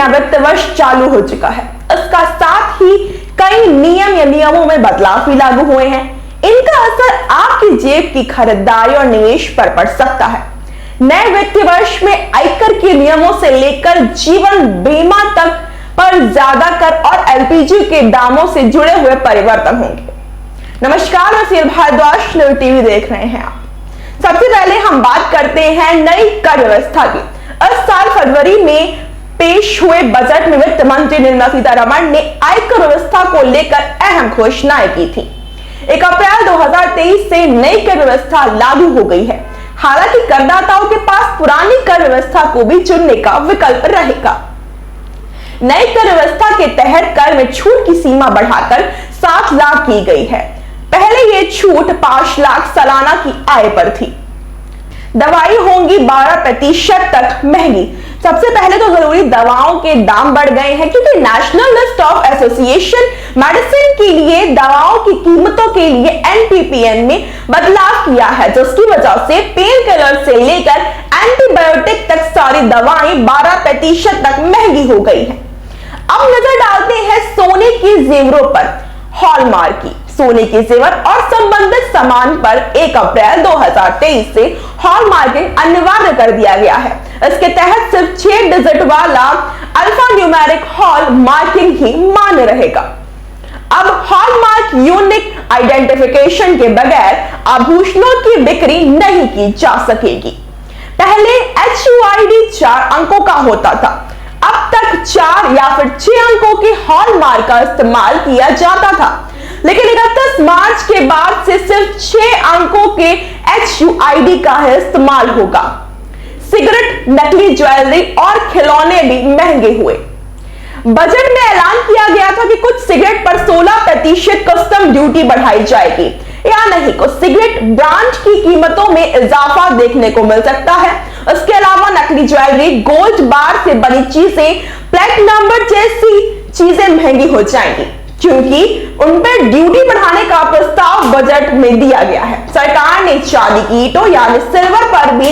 नया वित्त वर्ष चालू हो चुका है। इसका साथ ही कई नियमों में बदलाव भी लागू हुए हैं। इनका असर आपकी जेब की खरीदारी और निवेश पर पड़ सकता है। नए वित्तीय वर्ष में आयकर के नियमों से लेकर जीवन बीमा तक पर ज्यादा कर और एलपीजी के दामों से जुड़े हुए परिवर्तन होंगे। नमस्कार, मैं सीएल भारद्वाज, न्यूज़ टीवी देख रहे हैं आप। सबसे पहले हम बात करते हैं नई कर व्यवस्था की। इस साल फरवरी में पेश हुए बजट में वित्त मंत्री निर्मला सीतारमण ने आयकर व्यवस्था को लेकर अहम घोषणाएं की थी। 1 अप्रैल 2023 से नई कर व्यवस्था लागू हो गई है। हालांकि करदाताओं के पास पुरानी कर व्यवस्था को भी चुनने का विकल्प रहेगा। नई कर व्यवस्था के तहत कर में छूट की सीमा बढ़ाकर 7 लाख की गई है। पहले यह छूट 5 लाख सालाना की आय पर थी। दवाई होंगी 12% तक महंगी। सबसे पहले तो जरूरी दवाओं के दाम बढ़ गए हैं, क्योंकि national list of association medicine के लिए दवाओं की कीमतों के लिए एनपीपीएन में बदलाव किया है, जिसकी वजह से पेन किलर से लेकर एंटीबायोटिक तक सारी दवाएं 12% तक महंगी हो गई है। अब नजर डालते हैं सोने के जेवरों पर। हॉलमार्क की सोने के जेवर और संबंधित सामान पर 1 अप्रैल 2023 से हॉलमार्किंग अनिवार्य कर दिया गया है। इसके तहत सिर्फ 6 डिजिट वाला अल्फा न्यूमेरिक हॉल मार्किंग ही मान्य रहेगा। अब हॉलमार्क यूनिक आइडेंटिफिकेशन के बगैर आभूषणों की बिक्री नहीं की जा सकेगी। पहले HUID 4 अंकों का होता था। अब तक 4 या फिर 6 अंकों के हॉलमार्क का इस्तेमाल किया जाता था, लेकिन 31 मार्च के बाद से सिर्फ 6 अंकों के HUID का इस्तेमाल होगा। सिगरेट, नकली ज्वेलरी और खिलौने भी महंगे हुए। बजट में ऐलान किया गया था कि कुछ सिगरेट पर 16% कस्टम ड्यूटी बढ़ाई जाएगी, या नहीं कुछ सिगरेट ब्रांड की कीमतों में इजाफा देखने को मिल सकता है। इसके अलावा नकली ज्वेलरी, गोल्ड बार से बनी चीजें, प्लेट नंबर जैसी चीजें महंगी हो जाएंगी, क्योंकि उन पर ड्यूटी बढ़ाने का प्रस्ताव बजट में दिया गया है। सरकार ने चांदी की ईंटों यानी सिल्वर पर भी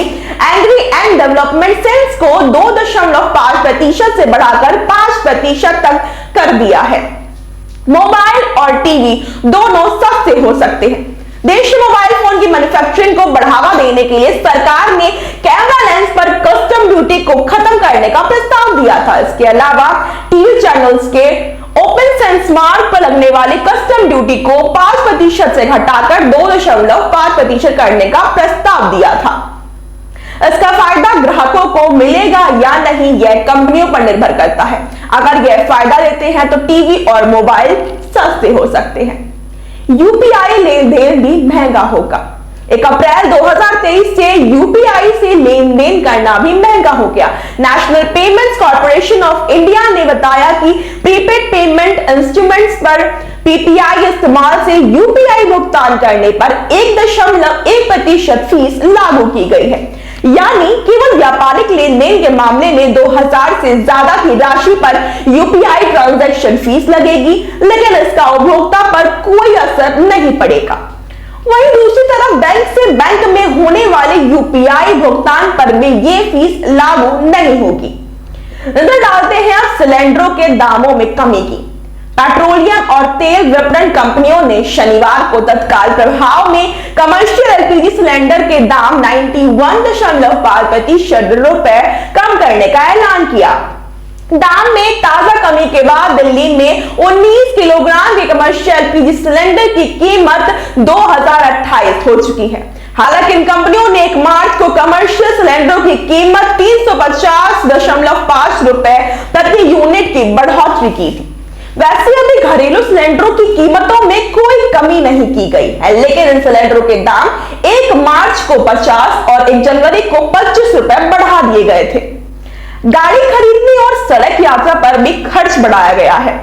एग्री एंड डेवलपमेंट सेल्स को 2.5% से बढ़ाकर 5% तक कर दिया है। मोबाइल और टीवी दोनों सस्ते हो सकते हैं। देश में मोबाइल फोन की मैन्युफैक्चरिंग को बढ़ावा देने के लिए सरकार ने कैमरा लेंस पर कस्टम ड्यूटी को खत्म करने का प्रस्ताव दिया था। इसके अलावा टीवी चैनल्स के ओपन सेंस मार्क पर लगने वाली कस्टम ड्यूटी को 5% से घटाकर 2.5% करने का प्रस्ताव दिया था। इसका फायदा ग्राहकों को मिलेगा या नहीं, यह कंपनियों पर निर्भर करता है। अगर यह फायदा देते हैं तो टीवी और मोबाइल सस्ते हो सकते हैं। यूपीआई लेन देन भी महंगा होगा। 1 अप्रैल 2023 से यूपीआई से लेन देन करना भी महंगा हो गया। National payments corporation of India ने बताया कि प्रीपेड पेमेंट इंस्ट्रूमेंट्स पर पीपीआई इस्तेमाल से यूपीआई भुगतान करने पर 1.1% फीस लागू की गई है। यानी केवल व्यापारिक लेन देन के मामले में 2000 से ज्यादा की राशि पर यूपीआई ट्रांजैक्शन फीस लगेगी, लेकिन इसका उपभोक्ता पर कोई असर नहीं पड़ेगा। वहीं दूसरी तरफ बैंक से बैंक में होने वाले यूपीआई भुगतान पर भी ये फीस लागू नहीं होगी। नजर डालते हैं अब सिलेंडरों के दामों में कमी की। पेट्रोलियम और तेल विपणन कंपनियों ने शनिवार को तत्काल प्रभाव में कमर्शियल एलपीजी सिलेंडर के दाम 91.5% रुपए कम करने का ऐलान किया। दाम में ताजा कमी के बाद दिल्ली में 19 किलोग्राम के कमर्शियल एलपीजी सिलेंडर की कीमत 2028 हो चुकी है। हालांकि इन कंपनियों ने 1 मार्च को कमर्शियल सिलेंडरों की कीमत 350.5 रुपए प्रति यूनिट की बढ़ोतरी की थी। वैसे अभी घरेलू सिलेंडरों की कीमतों में कोई कमी नहीं की गई है, लेकिन इन सिलेंडरों के दाम 1 मार्च को 50 और 1 जनवरी को 25 रुपए बढ़ा दिए गए थे। गाड़ी खरीदने और सड़क यात्रा पर भी खर्च बढ़ाया गया है।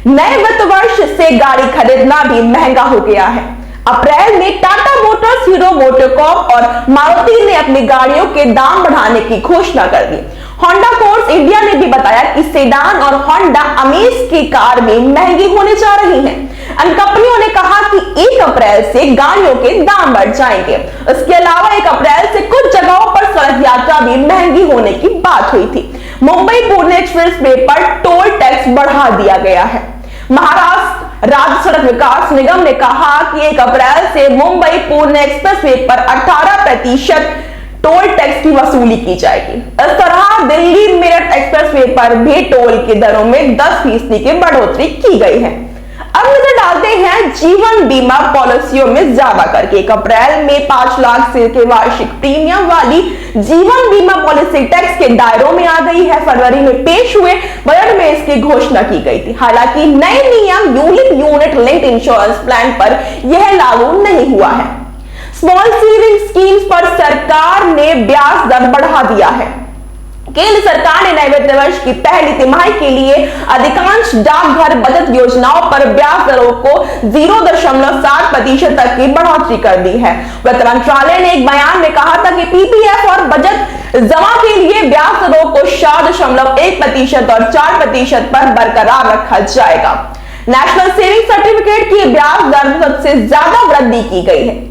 नए वित्त वर्ष से गाड़ी खरीदना भी महंगा हो गया है। अप्रैल में टाटा मोटर्स, हीरो मोटोकॉर्प और मारुति ने अपनी गाड़ियों के दाम बढ़ाने की घोषणा कर दी। होंडा कोर्स इंडिया ने भी बताया कि सेडान और होंडा अमेज की कार भी महंगी होने जा रही हैं। इन कंपनियों ने कहा कि 1 अप्रैल से गाड़ियों के दाम बढ़ जाएंगे। इसके अलावा 1 अप्रैल से कुछ जगहों पर सड़क यात्रा भी महंगी होने की बात हुई थी। मुंबई पुणे एक्सप्रेस वे पर टोल टैक्स बढ़ा दिया गया है। महाराष्ट्र राज्य सड़क विकास निगम ने कहा कि 1 अप्रैल से मुंबई पुणे एक्सप्रेस वे पर 18% टोल टैक्स की वसूली की जाएगी। इस तरह दिल्ली मेरठ एक्सप्रेस वे पर भी टोल की दरों में 10% की बढ़ोतरी की गई है। अब नजर डालते हैं जीवन बीमा पॉलिसियों में ज्यादा करके। 1 अप्रैल में 5 लाख से के वार्षिक प्रीमियम वाली जीवन बीमा पॉलिसी टैक्स के दायरों में आ गई है। फरवरी में पेश हुए बजट में इसकी घोषणा की गई थी। हालांकि नए नियम यूनिट लिंक्ड इंश्योरेंस प्लान पर यह लागू नहीं हुआ है। स्मॉल सेविंग स्कीम्स पर सरकार ने ब्याज दर बढ़ा दिया है। केंद्र सरकार ने नए वित्त वर्ष की पहली तिमाही के लिए अधिकांश डाकघर बचत योजनाओं पर ब्याज दरों को 0.7% तक की बढ़ोतरी कर दी है। वित्त मंत्रालय ने एक बयान में कहा था कि पीपीएफ और बचत जमा के लिए ब्याज दरों को 4.1% और 4% पर बरकरार रखा जाएगा। नेशनल सेविंग सर्टिफिकेट की ब्याज दर में सबसे ज्यादा वृद्धि की गई है।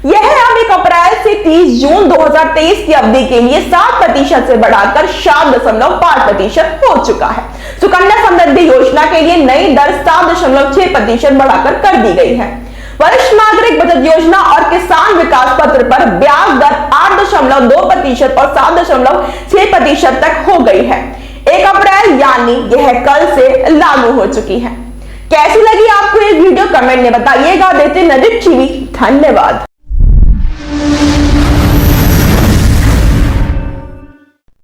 यह अब 1 अप्रैल से 30 जून 2023 की अवधि के लिए 7% से बढ़ाकर 7.5% हो चुका है। सुकन्या समृद्धि योजना के लिए नई दर 7.6% बढ़ाकर कर दी गई है। वरिष्ठ नागरिक बचत योजना और किसान विकास पत्र पर ब्याज दर 8.2% और 7.6% तक हो गई है। 1 अप्रैल यानी यह कल से लागू हो चुकी है। कैसी लगी आपको ये वीडियो कमेंट में बताइएगा। देते नजर टीवी, धन्यवाद।